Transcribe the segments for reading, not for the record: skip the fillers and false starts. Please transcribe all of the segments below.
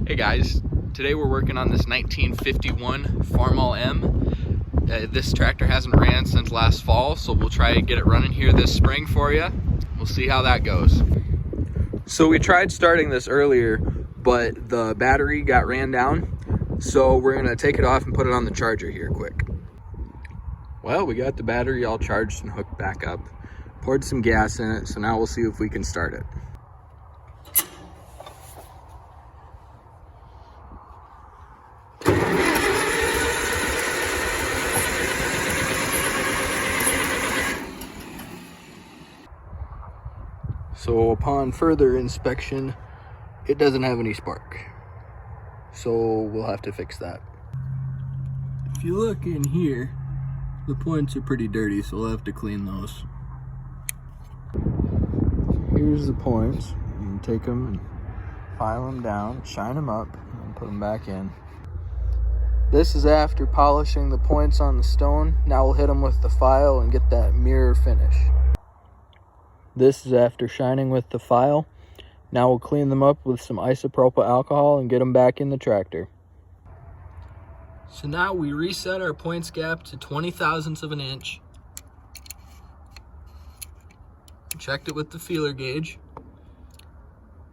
Hey guys, today we're working on this 1951 Farmall M. This tractor hasn't ran since last fall, so we'll try to get it running here this spring for you. We'll see how that goes. So we tried starting this earlier, but the battery got ran down. So we're gonna take it off and put it on the charger here quick. Well, we got the battery all charged and hooked back up. Poured some gas in it, so now we'll see if we can start it. So upon further inspection, it doesn't have any spark. So we'll have to fix that. If you look in here, the points are pretty dirty, so we'll have to clean those. Here's the points. You can take them and file them down, shine them up, and put them back in. This is after polishing the points on the stone. Now we'll hit them with the file and get that mirror finish. This is after shining with the file. Now we'll clean them up with some isopropyl alcohol and get them back in the tractor. So now we reset our points gap to 20 thousandths of an inch. Checked it with the feeler gauge.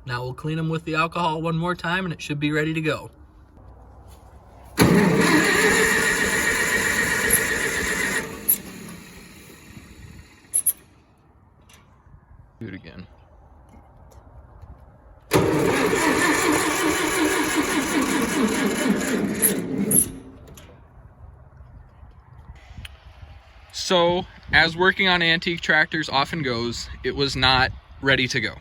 Now we'll clean them with the alcohol one more time and it should be ready to go. Do it again. So, as working on antique tractors often goes, it was not ready to go.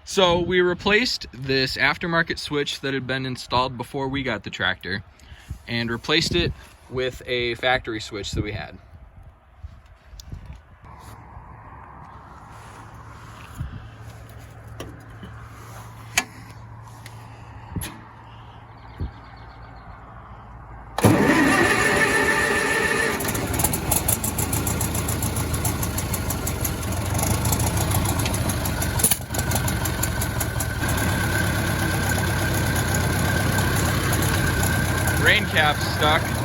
So we replaced this aftermarket switch that had been installed before we got the tractor and replaced it with a factory switch that we had. Rain cap's stuck.